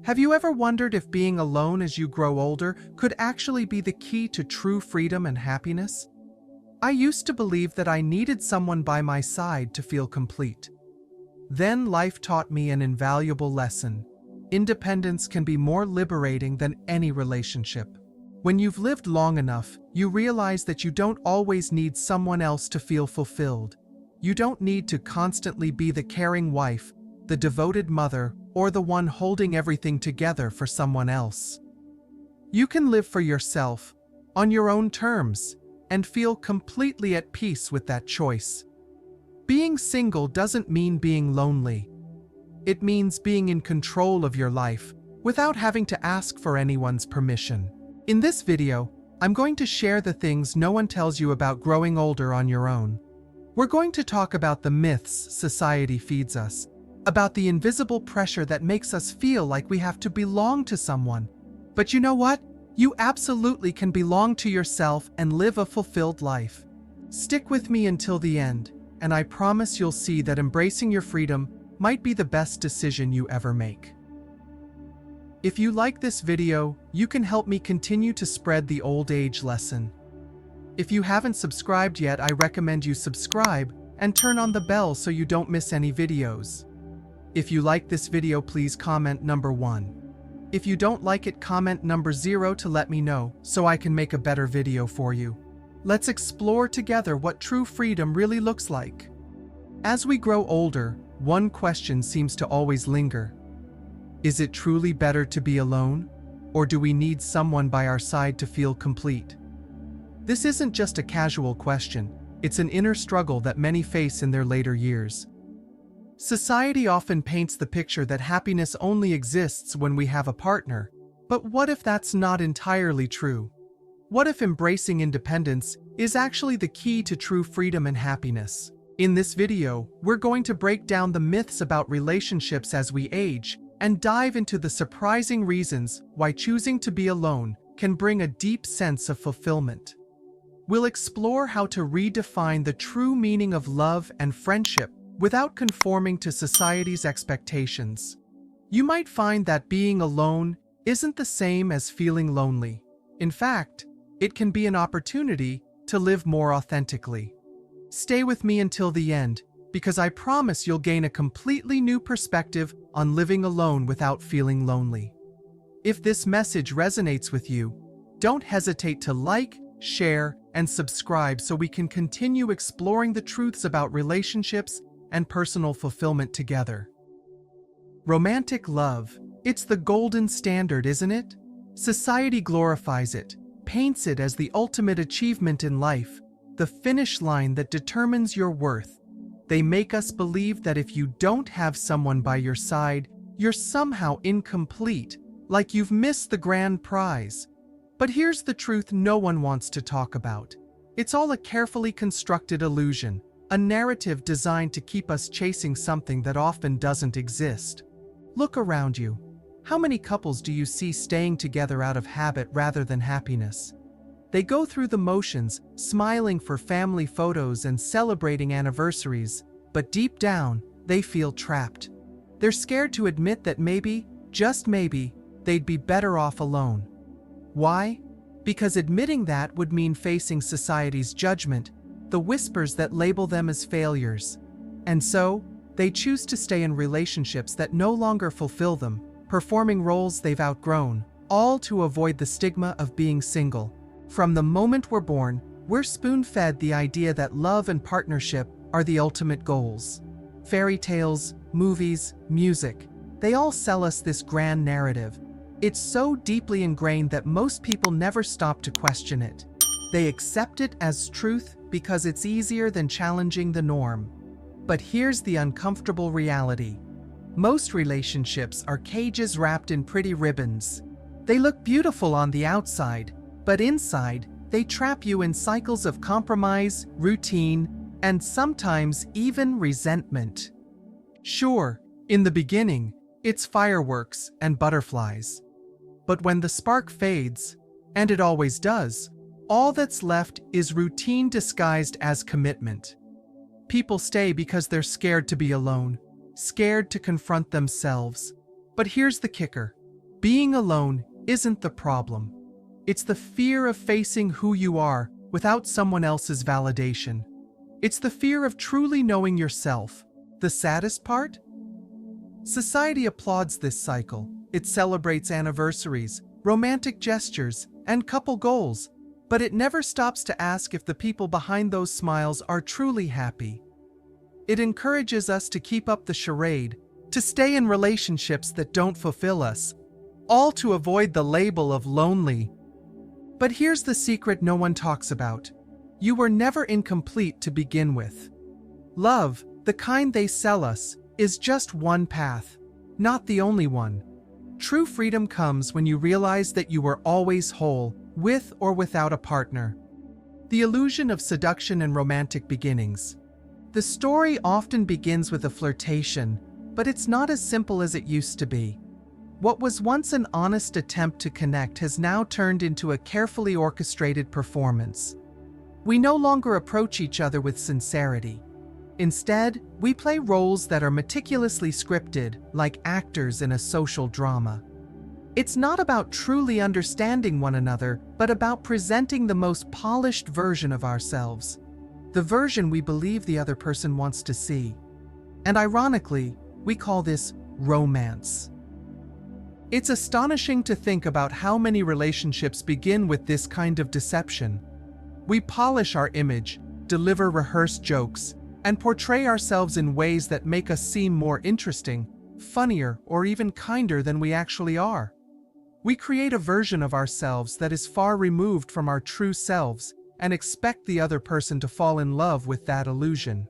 Have you ever wondered if being alone as you grow older could actually be the key to true freedom and happiness? I used to believe that I needed someone by my side to feel complete. Then life taught me an invaluable lesson. Independence can be more liberating than any relationship. When you've lived long enough, you realize that you don't always need someone else to feel fulfilled. You don't need to constantly be the caring wife, the devoted mother, or the one holding everything together for someone else. You can live for yourself, on your own terms, and feel completely at peace with that choice. Being single doesn't mean being lonely. It means being in control of your life, without having to ask for anyone's permission. In this video, I'm going to share the things no one tells you about growing older on your own. We're going to talk about the myths society feeds us, about the invisible pressure that makes us feel like we have to belong to someone. But you know what? You absolutely can belong to yourself and live a fulfilled life. Stick with me until the end, and I promise you'll see that embracing your freedom might be the best decision you ever make. If you like this video, you can help me continue to spread the old age lesson. If you haven't subscribed yet, I recommend you subscribe and turn on the bell so you don't miss any videos. If you like this video, please comment number 1. If you don't like it, comment number 0 to let me know so I can make a better video for you. Let's explore together what true freedom really looks like. As we grow older, one question seems to always linger. Is it truly better to be alone, or do we need someone by our side to feel complete? This isn't just a casual question, it's an inner struggle that many face in their later years. Society often paints the picture that happiness only exists when we have a partner, but what if that's not entirely true? What if embracing independence is actually the key to true freedom and happiness? In this video, we're going to break down the myths about relationships as we age and dive into the surprising reasons why choosing to be alone can bring a deep sense of fulfillment. We'll explore how to redefine the true meaning of love and friendship without conforming to society's expectations. You might find that being alone isn't the same as feeling lonely. In fact, it can be an opportunity to live more authentically. Stay with me until the end, because I promise you'll gain a completely new perspective on living alone without feeling lonely. If this message resonates with you, don't hesitate to like, share, and subscribe so we can continue exploring the truths about relationships and personal fulfillment together. Romantic love. It's the golden standard, isn't it? Society glorifies it, paints it as the ultimate achievement in life, the finish line that determines your worth. They make us believe that if you don't have someone by your side, you're somehow incomplete, like you've missed the grand prize. But here's the truth no one wants to talk about. It's all a carefully constructed illusion, a narrative designed to keep us chasing something that often doesn't exist. Look around you. How many couples do you see staying together out of habit rather than happiness? They go through the motions, smiling for family photos and celebrating anniversaries, but deep down, they feel trapped. They're scared to admit that maybe, just maybe, they'd be better off alone. Why? Because admitting that would mean facing society's judgment, the whispers that label them as failures. And so, they choose to stay in relationships that no longer fulfill them, performing roles they've outgrown, all to avoid the stigma of being single. From the moment we're born, we're spoon-fed the idea that love and partnership are the ultimate goals. Fairy tales, movies, music, they all sell us this grand narrative. It's so deeply ingrained that most people never stop to question it. They accept it as truth because it's easier than challenging the norm. But here's the uncomfortable reality. Most relationships are cages wrapped in pretty ribbons. They look beautiful on the outside, but inside, they trap you in cycles of compromise, routine, and sometimes even resentment. Sure, in the beginning, it's fireworks and butterflies. But when the spark fades, and it always does, all that's left is routine disguised as commitment. People stay because they're scared to be alone, scared to confront themselves. But here's the kicker. Being alone isn't the problem. It's the fear of facing who you are without someone else's validation. It's the fear of truly knowing yourself. The saddest part? Society applauds this cycle. It celebrates anniversaries, romantic gestures, and couple goals, but it never stops to ask if the people behind those smiles are truly happy. It encourages us to keep up the charade, to stay in relationships that don't fulfill us, all to avoid the label of lonely. But here's the secret no one talks about. You were never incomplete to begin with. Love, the kind they sell us, is just one path, not the only one. True freedom comes when you realize that you were always whole, with or without a partner. The illusion of seduction and romantic beginnings. The story often begins with a flirtation, but it's not as simple as it used to be. What was once an honest attempt to connect has now turned into a carefully orchestrated performance. We no longer approach each other with sincerity. Instead, we play roles that are meticulously scripted, like actors in a social drama. It's not about truly understanding one another, but about presenting the most polished version of ourselves. The version we believe the other person wants to see. And ironically, we call this romance. It's astonishing to think about how many relationships begin with this kind of deception. We polish our image, deliver rehearsed jokes, and portray ourselves in ways that make us seem more interesting, funnier, or even kinder than we actually are. We create a version of ourselves that is far removed from our true selves and expect the other person to fall in love with that illusion.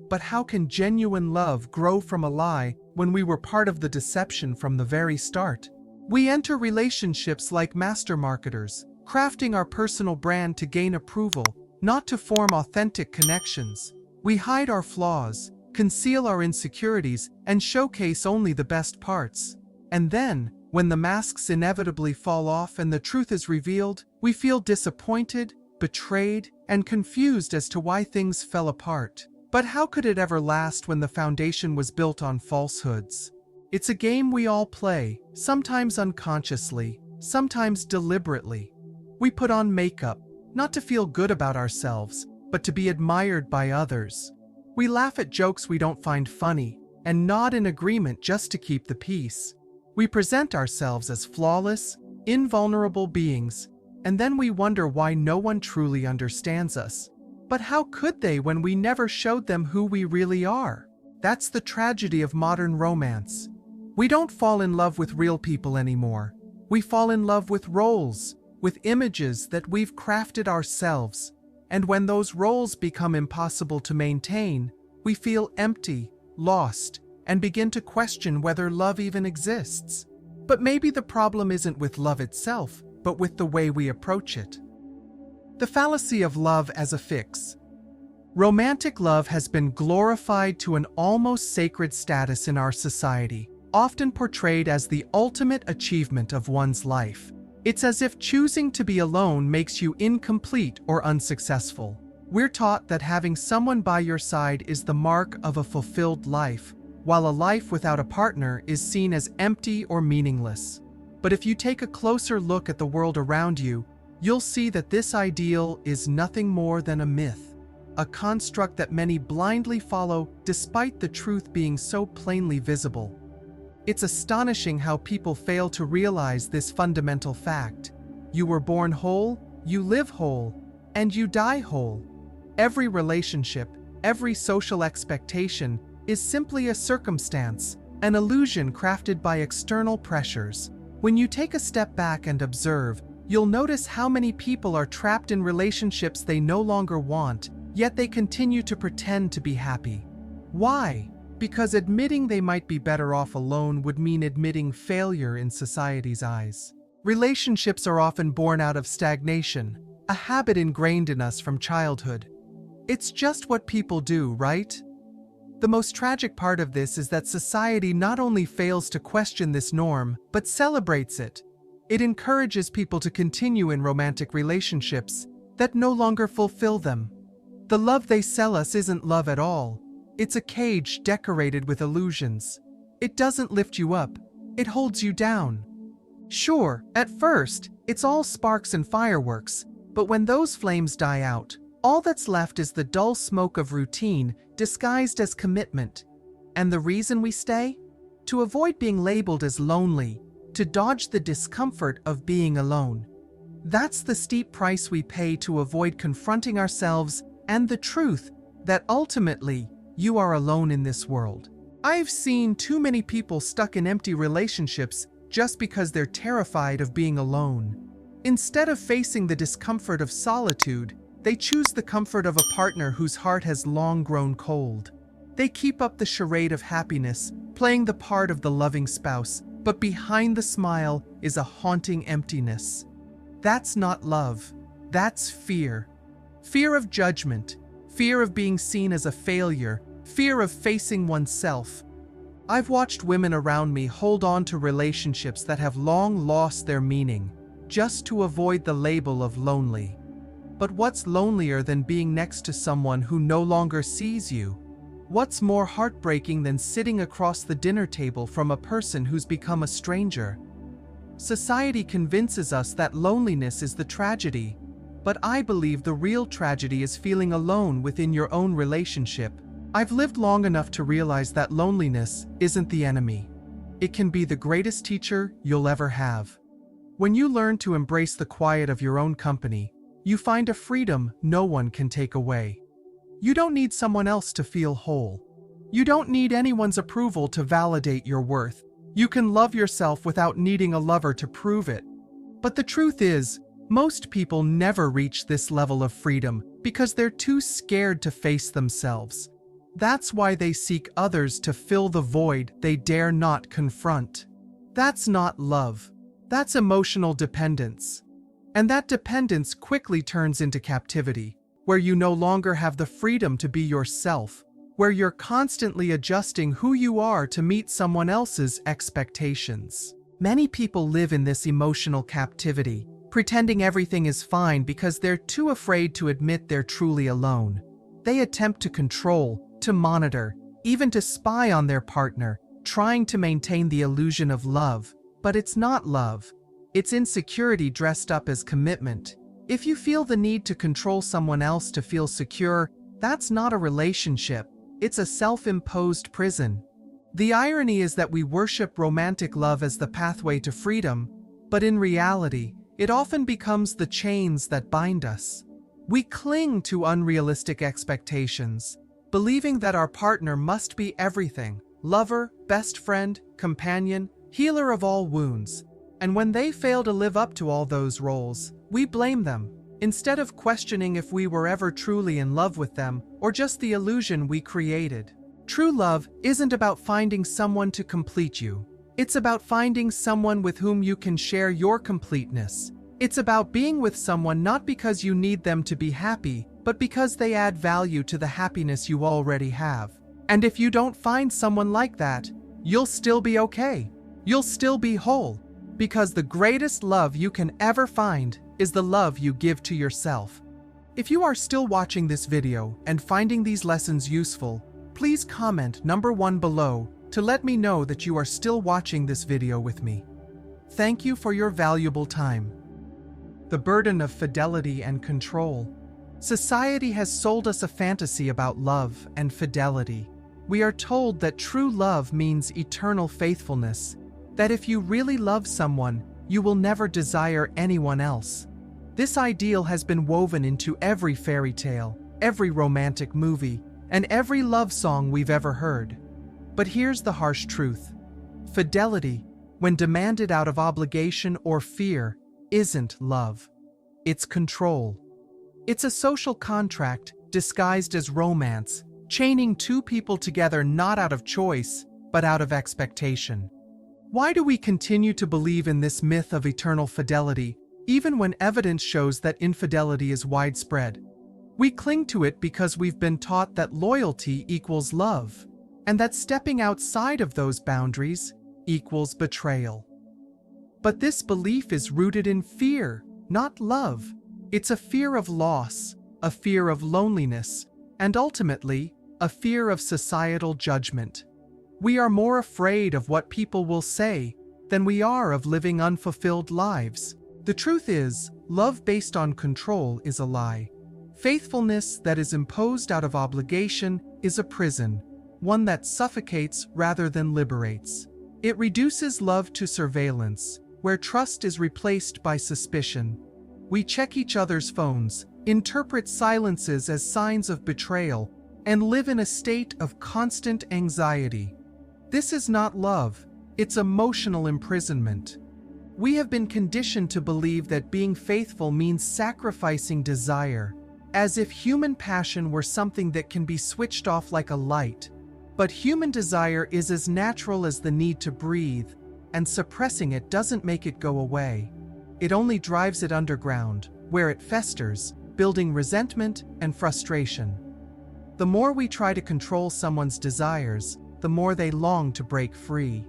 But how can genuine love grow from a lie when we were part of the deception from the very start? We enter relationships like master marketers, crafting our personal brand to gain approval, not to form authentic connections. We hide our flaws, conceal our insecurities, and showcase only the best parts. And then, when the masks inevitably fall off and the truth is revealed, we feel disappointed, betrayed, and confused as to why things fell apart. But how could it ever last when the foundation was built on falsehoods? It's a game we all play, sometimes unconsciously, sometimes deliberately. We put on makeup, not to feel good about ourselves, but to be admired by others. We laugh at jokes we don't find funny, and nod in agreement just to keep the peace. We present ourselves as flawless, invulnerable beings, and then we wonder why no one truly understands us. But how could they when we never showed them who we really are? That's the tragedy of modern romance. We don't fall in love with real people anymore. We fall in love with roles, with images that we've crafted ourselves. And when those roles become impossible to maintain, we feel empty, lost, and begin to question whether love even exists. But maybe the problem isn't with love itself, but with the way we approach it. The fallacy of love as a fix. Romantic love has been glorified to an almost sacred status in our society, often portrayed as the ultimate achievement of one's life. It's as if choosing to be alone makes you incomplete or unsuccessful. We're taught that having someone by your side is the mark of a fulfilled life, while a life without a partner is seen as empty or meaningless. But if you take a closer look at the world around you, you'll see that this ideal is nothing more than a myth, a construct that many blindly follow despite the truth being so plainly visible. It's astonishing how people fail to realize this fundamental fact. You were born whole, you live whole, and you die whole. Every relationship, every social expectation is simply a circumstance, an illusion crafted by external pressures. When you take a step back and observe, you'll notice how many people are trapped in relationships they no longer want, yet they continue to pretend to be happy. Why? Because admitting they might be better off alone would mean admitting failure in society's eyes. Relationships are often born out of stagnation, a habit ingrained in us from childhood. It's just what people do, right? The most tragic part of this is that society not only fails to question this norm, but celebrates it. It encourages people to continue in romantic relationships that no longer fulfill them. The love they sell us isn't love at all. It's a cage decorated with illusions. It doesn't lift you up, it holds you down. Sure, at first, it's all sparks and fireworks, but when those flames die out, all that's left is the dull smoke of routine disguised as commitment. And the reason we stay? To avoid being labeled as lonely, to dodge the discomfort of being alone. That's the steep price we pay to avoid confronting ourselves and the truth that ultimately, you are alone in this world. I've seen too many people stuck in empty relationships just because they're terrified of being alone. Instead of facing the discomfort of solitude, they choose the comfort of a partner whose heart has long grown cold. They keep up the charade of happiness, playing the part of the loving spouse, but behind the smile is a haunting emptiness. That's not love. That's fear. Fear of judgment, fear of being seen as a failure, fear of facing oneself. I've watched women around me hold on to relationships that have long lost their meaning, just to avoid the label of lonely. But what's lonelier than being next to someone who no longer sees you? What's more heartbreaking than sitting across the dinner table from a person who's become a stranger? Society convinces us that loneliness is the tragedy, but I believe the real tragedy is feeling alone within your own relationship. I've lived long enough to realize that loneliness isn't the enemy. It can be the greatest teacher you'll ever have. When you learn to embrace the quiet of your own company, you find a freedom no one can take away. You don't need someone else to feel whole. You don't need anyone's approval to validate your worth. You can love yourself without needing a lover to prove it. But the truth is, most people never reach this level of freedom because they're too scared to face themselves. That's why they seek others to fill the void they dare not confront. That's not love. That's emotional dependence. And that dependence quickly turns into captivity, where you no longer have the freedom to be yourself, where you're constantly adjusting who you are to meet someone else's expectations. Many people live in this emotional captivity, pretending everything is fine because they're too afraid to admit they're truly alone. They attempt to control, to monitor, even to spy on their partner, trying to maintain the illusion of love. But it's not love. It's insecurity dressed up as commitment. If you feel the need to control someone else to feel secure, that's not a relationship. It's a self-imposed prison. The irony is that we worship romantic love as the pathway to freedom, but in reality, it often becomes the chains that bind us. We cling to unrealistic expectations, believing that our partner must be everything: lover, best friend, companion, healer of all wounds. And when they fail to live up to all those roles, we blame them, instead of questioning if we were ever truly in love with them or just the illusion we created. True love isn't about finding someone to complete you. It's about finding someone with whom you can share your completeness. It's about being with someone not because you need them to be happy, but because they add value to the happiness you already have. And if you don't find someone like that, you'll still be okay. You'll still be whole. Because the greatest love you can ever find is the love you give to yourself. If you are still watching this video and finding these lessons useful, please comment number 1 below to let me know that you are still watching this video with me. Thank you for your valuable time. The burden of fidelity and control. Society has sold us a fantasy about love and fidelity. We are told that true love means eternal faithfulness, that if you really love someone, you will never desire anyone else. This ideal has been woven into every fairy tale, every romantic movie, and every love song we've ever heard. But here's the harsh truth. Fidelity, when demanded out of obligation or fear, isn't love. It's control. It's a social contract disguised as romance, chaining two people together not out of choice, but out of expectation. Why do we continue to believe in this myth of eternal fidelity, even when evidence shows that infidelity is widespread? We cling to it because we've been taught that loyalty equals love, and that stepping outside of those boundaries equals betrayal. But this belief is rooted in fear, not love. It's a fear of loss, a fear of loneliness, and ultimately, a fear of societal judgment. We are more afraid of what people will say than we are of living unfulfilled lives. The truth is, love based on control is a lie. Faithfulness that is imposed out of obligation is a prison, one that suffocates rather than liberates. It reduces love to surveillance, where trust is replaced by suspicion. We check each other's phones, interpret silences as signs of betrayal, and live in a state of constant anxiety. This is not love, it's emotional imprisonment. We have been conditioned to believe that being faithful means sacrificing desire, as if human passion were something that can be switched off like a light. But human desire is as natural as the need to breathe, and suppressing it doesn't make it go away. It only drives it underground, where it festers, building resentment and frustration. The more we try to control someone's desires, the more they long to break free.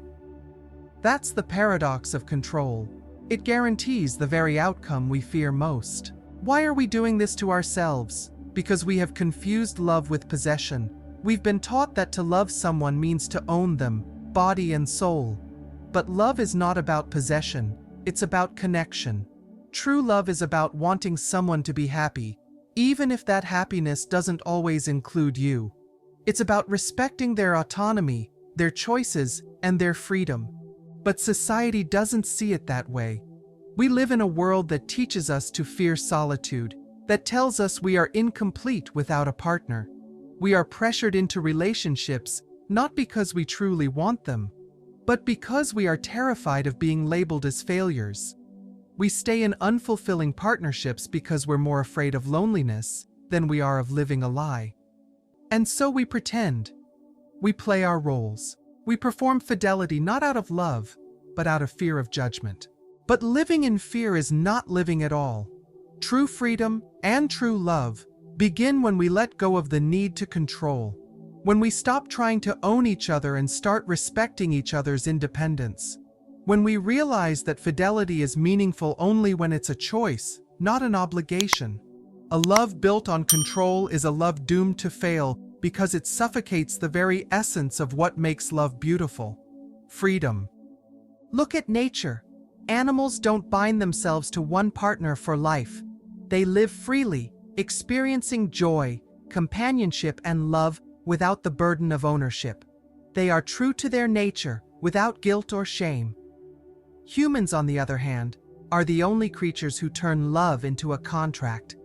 That's the paradox of control. It guarantees the very outcome we fear most. Why are we doing this to ourselves? Because we have confused love with possession. We've been taught that to love someone means to own them, body and soul. But love is not about possession, it's about connection. True love is about wanting someone to be happy, even if that happiness doesn't always include you. It's about respecting their autonomy, their choices, and their freedom. But society doesn't see it that way. We live in a world that teaches us to fear solitude, that tells us we are incomplete without a partner. We are pressured into relationships, not because we truly want them, but because we are terrified of being labeled as failures. We stay in unfulfilling partnerships because we're more afraid of loneliness than we are of living a lie. And so we pretend. We play our roles. We perform fidelity not out of love, but out of fear of judgment. But living in fear is not living at all. True freedom and true love begin when we let go of the need to control, when we stop trying to own each other and start respecting each other's independence, when we realize that fidelity is meaningful only when it's a choice, not an obligation. A love built on control is a love doomed to fail because it suffocates the very essence of what makes love beautiful: freedom. Look at nature. Animals don't bind themselves to one partner for life. They live freely, experiencing joy, companionship, and love without the burden of ownership. They are true to their nature, without guilt or shame. Humans, on the other hand, are the only creatures who turn love into a contract,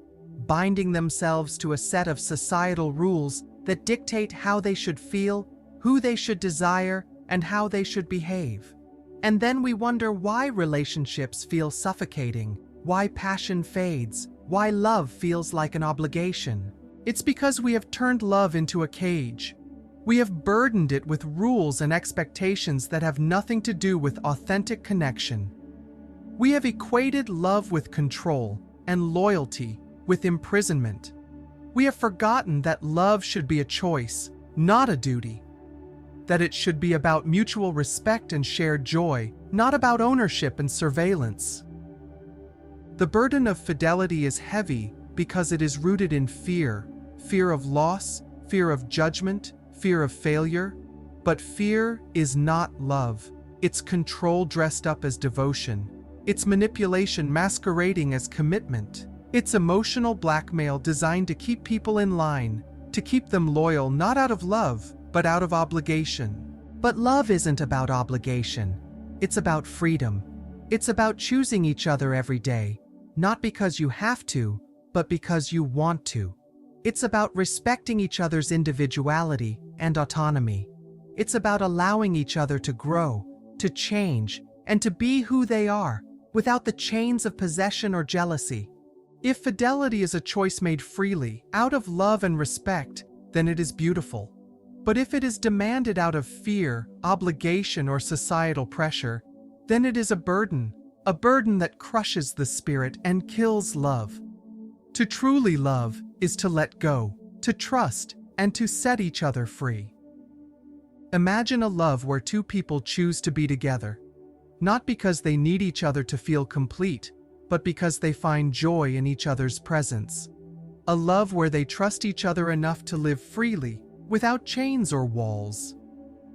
binding themselves to a set of societal rules that dictate how they should feel, who they should desire, and how they should behave. And then we wonder why relationships feel suffocating, why passion fades, why love feels like an obligation. It's because we have turned love into a cage. We have burdened it with rules and expectations that have nothing to do with authentic connection. We have equated love with control and loyalty with imprisonment. We have forgotten that love should be a choice, not a duty. That it should be about mutual respect and shared joy, not about ownership and surveillance. The burden of fidelity is heavy because it is rooted in fear, fear of loss, fear of judgment, fear of failure. But fear is not love. It's control dressed up as devotion. It's manipulation masquerading as commitment. It's emotional blackmail designed to keep people in line, to keep them loyal not out of love, but out of obligation. But love isn't about obligation. It's about freedom. It's about choosing each other every day, not because you have to, but because you want to. It's about respecting each other's individuality and autonomy. It's about allowing each other to grow, to change, and to be who they are, without the chains of possession or jealousy. If fidelity is a choice made freely, out of love and respect, then it is beautiful. But if it is demanded out of fear, obligation, or societal pressure, then it is a burden that crushes the spirit and kills love. To truly love is to let go, to trust, and to set each other free. Imagine a love where two people choose to be together, not because they need each other to feel complete, but because they find joy in each other's presence. A love where they trust each other enough to live freely, without chains or walls.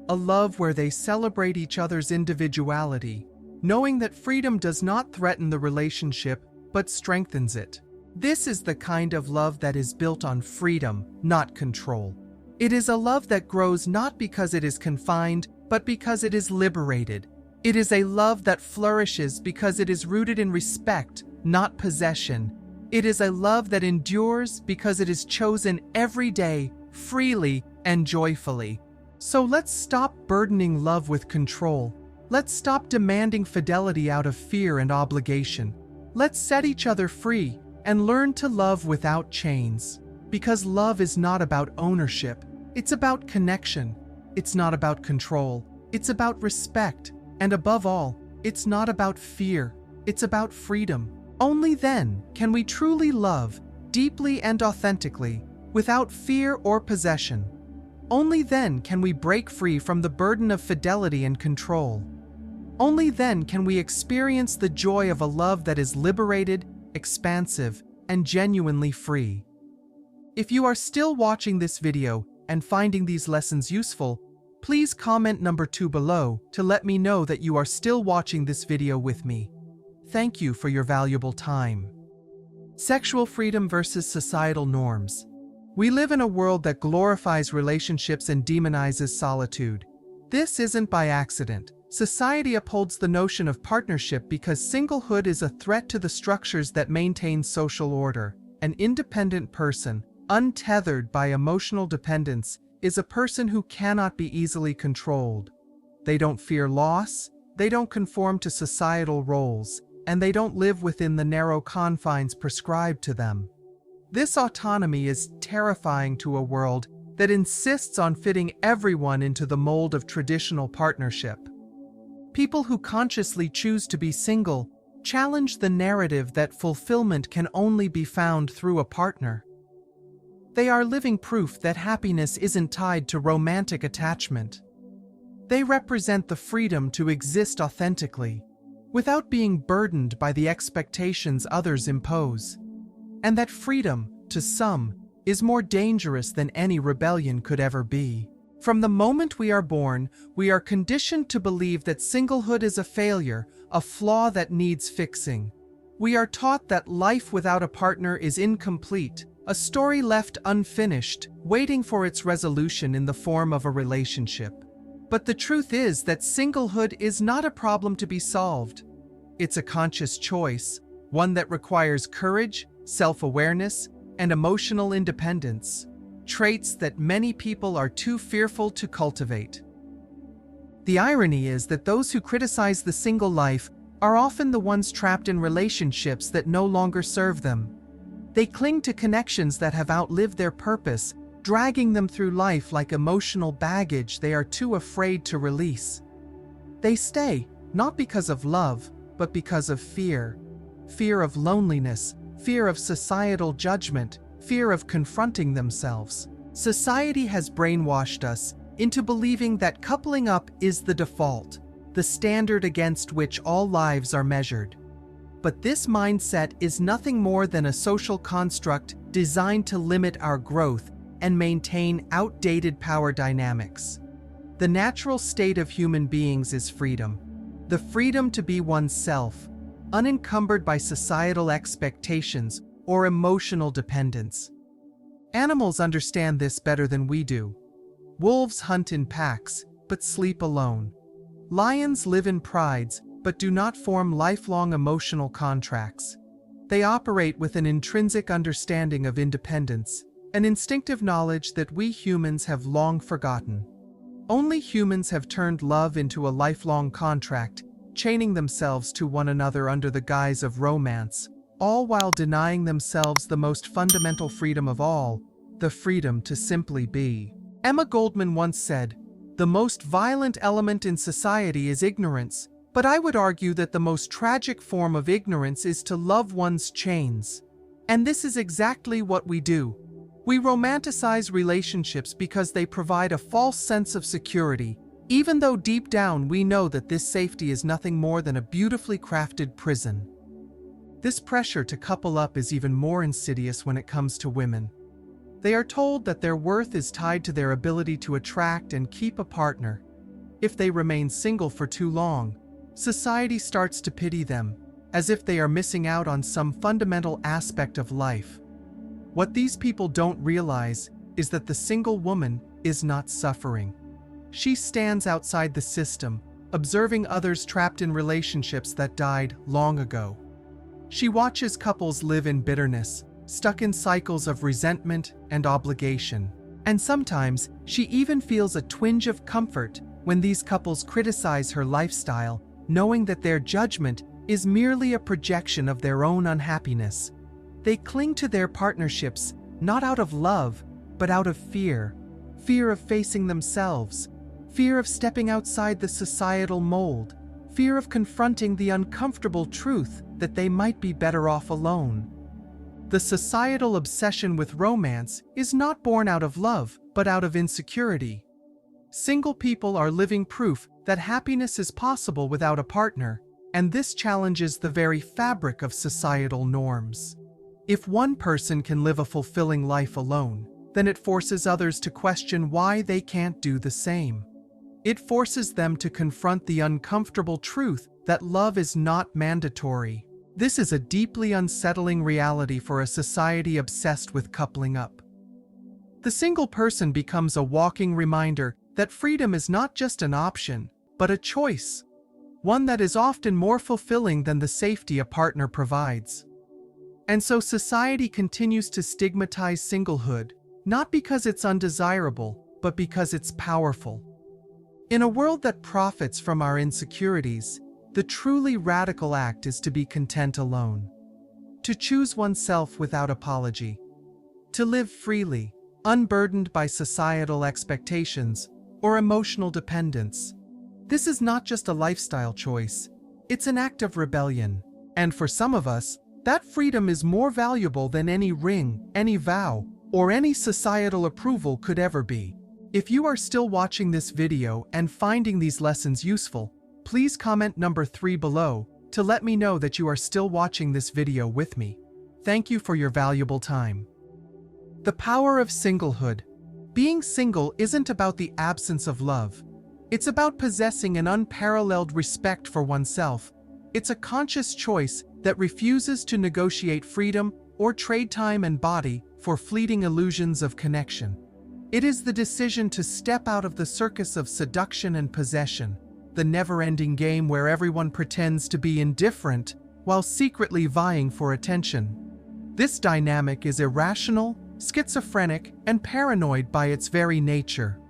A love where they celebrate each other's individuality, knowing that freedom does not threaten the relationship, but strengthens it. This is the kind of love that is built on freedom, not control. It is a love that grows not because it is confined, but because it is liberated. It is a love that flourishes because it is rooted in respect, not possession. It is a love that endures because it is chosen every day, freely and joyfully. So let's stop burdening love with control. Let's stop demanding fidelity out of fear and obligation. Let's set each other free and learn to love without chains. Because love is not about ownership. It's about connection. It's not about control. It's about respect. And above all, it's not about fear. It's about freedom. Only then can we truly love, deeply and authentically, without fear or possession. Only then can we break free from the burden of fidelity and control. Only then can we experience the joy of a love that is liberated, expansive, and genuinely free. If you are still watching this video and finding these lessons useful, please comment number 2 below to let me know that you are still watching this video with me. Thank you for your valuable time. Sexual freedom versus societal norms. We live in a world that glorifies relationships and demonizes solitude. This isn't by accident. Society upholds the notion of partnership because singlehood is a threat to the structures that maintain social order. An independent person, untethered by emotional dependence, is a person who cannot be easily controlled. They don't fear loss, they don't conform to societal roles, and they don't live within the narrow confines prescribed to them. This autonomy is terrifying to a world that insists on fitting everyone into the mold of traditional partnership. People who consciously choose to be single challenge the narrative that fulfillment can only be found through a partner. They are living proof that happiness isn't tied to romantic attachment. They represent the freedom to exist authentically, without being burdened by the expectations others impose. And that freedom, to some, is more dangerous than any rebellion could ever be. From the moment we are born, we are conditioned to believe that singlehood is a failure, a flaw that needs fixing. We are taught that life without a partner is incomplete, a story left unfinished, waiting for its resolution in the form of a relationship. But the truth is that singlehood is not a problem to be solved. It's a conscious choice, one that requires courage, self-awareness, and emotional independence, traits that many people are too fearful to cultivate. The irony is that those who criticize the single life are often the ones trapped in relationships that no longer serve them. They cling to connections that have outlived their purpose, dragging them through life like emotional baggage they are too afraid to release. They stay, not because of love, but because of fear. Fear of loneliness, fear of societal judgment, fear of confronting themselves. Society has brainwashed us into believing that coupling up is the default, the standard against which all lives are measured. But this mindset is nothing more than a social construct designed to limit our growth and maintain outdated power dynamics. The natural state of human beings is freedom. The freedom to be oneself, unencumbered by societal expectations or emotional dependence. Animals understand this better than we do. Wolves hunt in packs, but sleep alone. Lions live in prides, but do not form lifelong emotional contracts. They operate with an intrinsic understanding of independence, an instinctive knowledge that we humans have long forgotten. Only humans have turned love into a lifelong contract, chaining themselves to one another under the guise of romance, all while denying themselves the most fundamental freedom of all, the freedom to simply be. Emma Goldman once said, "The most violent element in society is ignorance, but I would argue that the most tragic form of ignorance is to love one's chains." And this is exactly what we do. We romanticize relationships because they provide a false sense of security, even though deep down we know that this safety is nothing more than a beautifully crafted prison. This pressure to couple up is even more insidious when it comes to women. They are told that their worth is tied to their ability to attract and keep a partner. If they remain single for too long, Society starts to pity them, as if they are missing out on some fundamental aspect of life. What these people don't realize is that the single woman is not suffering. She stands outside the system, observing others trapped in relationships that died long ago. She watches couples live in bitterness, stuck in cycles of resentment and obligation. And sometimes, she even feels a twinge of comfort when these couples criticize her lifestyle, knowing that their judgment is merely a projection of their own unhappiness. They cling to their partnerships not out of love, but out of fear. Fear of facing themselves, fear of stepping outside the societal mold, fear of confronting the uncomfortable truth that they might be better off alone. The societal obsession with romance is not born out of love, but out of insecurity. Single people are living proof that happiness is possible without a partner, and this challenges the very fabric of societal norms. If one person can live a fulfilling life alone, then it forces others to question why they can't do the same. It forces them to confront the uncomfortable truth that love is not mandatory. This is a deeply unsettling reality for a society obsessed with coupling up. The single person becomes a walking reminder that freedom is not just an option, but a choice, one that is often more fulfilling than the safety a partner provides. And so society continues to stigmatize singlehood, not because it's undesirable, but because it's powerful. In a world that profits from our insecurities, the truly radical act is to be content alone. To choose oneself without apology. To live freely, unburdened by societal expectations or emotional dependence. This is not just a lifestyle choice, it's an act of rebellion. And for some of us, that freedom is more valuable than any ring, any vow, or any societal approval could ever be. If you are still watching this video and finding these lessons useful, please comment number 3 below to let me know that you are still watching this video with me. Thank you for your valuable time. The power of singlehood. Being single isn't about the absence of love. It's about possessing an unparalleled respect for oneself. It's a conscious choice that refuses to negotiate freedom or trade time and body for fleeting illusions of connection. It is the decision to step out of the circus of seduction and possession, the never-ending game where everyone pretends to be indifferent while secretly vying for attention. This dynamic is irrational, schizophrenic, and paranoid by its very nature.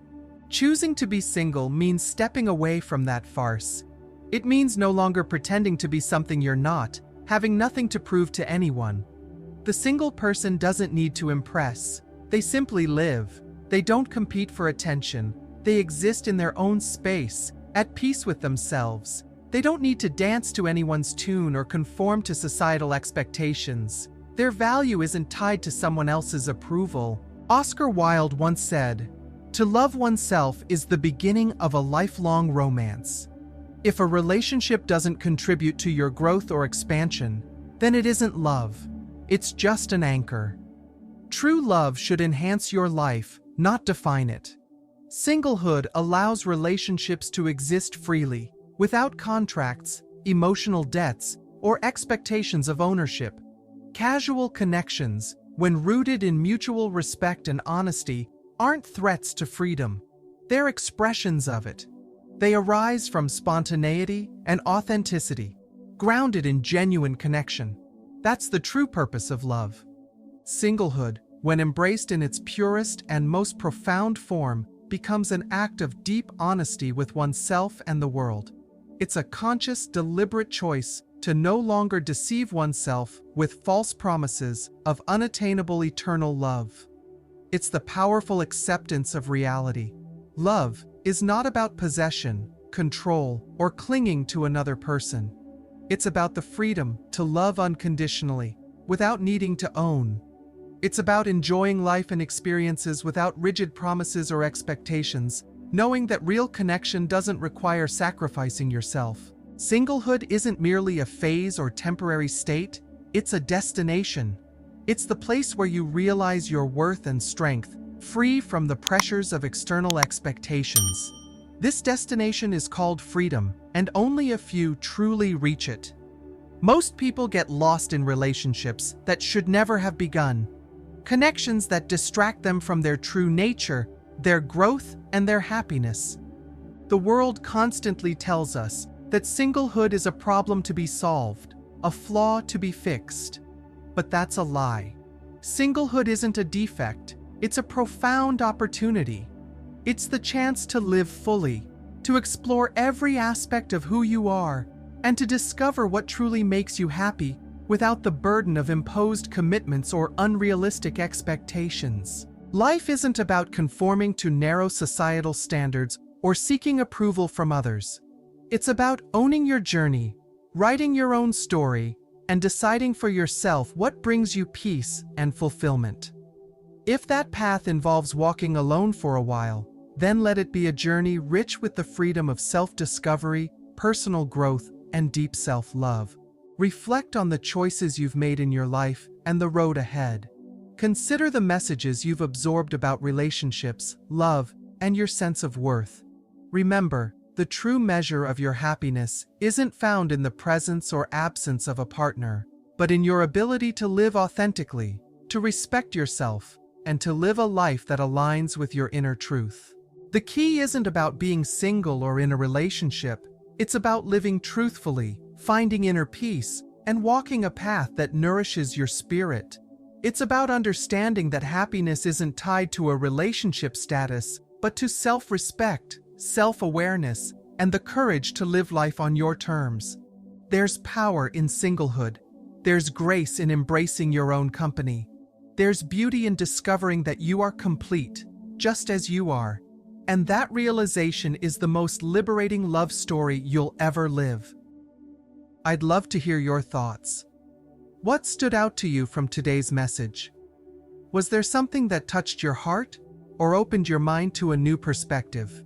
Choosing to be single means stepping away from that farce. It means no longer pretending to be something you're not, having nothing to prove to anyone. The single person doesn't need to impress. They simply live. They don't compete for attention. They exist in their own space, at peace with themselves. They don't need to dance to anyone's tune or conform to societal expectations. Their value isn't tied to someone else's approval. Oscar Wilde once said, "To love oneself is the beginning of a lifelong romance." If a relationship doesn't contribute to your growth or expansion, then it isn't love. It's just an anchor. True love should enhance your life, not define it. Singlehood allows relationships to exist freely, without contracts, emotional debts, or expectations of ownership. Casual connections, when rooted in mutual respect and honesty, aren't threats to freedom. They're expressions of it. They arise from spontaneity and authenticity, grounded in genuine connection. That's the true purpose of love. Singlehood, when embraced in its purest and most profound form, becomes an act of deep honesty with oneself and the world. It's a conscious, deliberate choice to no longer deceive oneself with false promises of unattainable eternal love. It's the powerful acceptance of reality. Love is not about possession, control, or clinging to another person. It's about the freedom to love unconditionally, without needing to own. It's about enjoying life and experiences without rigid promises or expectations, knowing that real connection doesn't require sacrificing yourself. Singlehood isn't merely a phase or temporary state, it's a destination. It's the place where you realize your worth and strength, free from the pressures of external expectations. This destination is called freedom, and only a few truly reach it. Most people get lost in relationships that should never have begun, connections that distract them from their true nature, their growth, and their happiness. The world constantly tells us that singlehood is a problem to be solved, a flaw to be fixed. But that's a lie. Singlehood isn't a defect, it's a profound opportunity. It's the chance to live fully, to explore every aspect of who you are, and to discover what truly makes you happy without the burden of imposed commitments or unrealistic expectations. Life isn't about conforming to narrow societal standards or seeking approval from others. It's about owning your journey, writing your own story, and deciding for yourself what brings you peace and fulfillment. If that path involves walking alone for a while, then let it be a journey rich with the freedom of self-discovery, personal growth, and deep self-love. Reflect on the choices you've made in your life and the road ahead. Consider the messages you've absorbed about relationships, love, and your sense of worth. Remember, the true measure of your happiness isn't found in the presence or absence of a partner, but in your ability to live authentically, to respect yourself, and to live a life that aligns with your inner truth. The key isn't about being single or in a relationship, it's about living truthfully, finding inner peace, and walking a path that nourishes your spirit. It's about understanding that happiness isn't tied to a relationship status, but to self-respect, self-awareness, and the courage to live life on your terms. There's power in singlehood. There's grace in embracing your own company. There's beauty in discovering that you are complete, just as you are. And that realization is the most liberating love story you'll ever live. I'd love to hear your thoughts. What stood out to you from today's message? Was there something that touched your heart or opened your mind to a new perspective?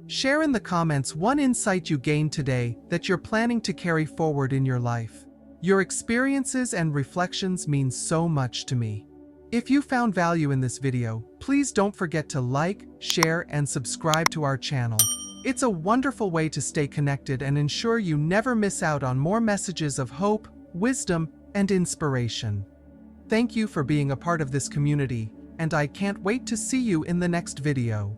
Share in the comments one insight you gained today that you're planning to carry forward in your life. Your experiences and reflections mean so much to me. If you found value in this video, please don't forget to like, share, and subscribe to our channel. It's a wonderful way to stay connected and ensure you never miss out on more messages of hope, wisdom, and inspiration. Thank you for being a part of this community, and I can't wait to see you in the next video.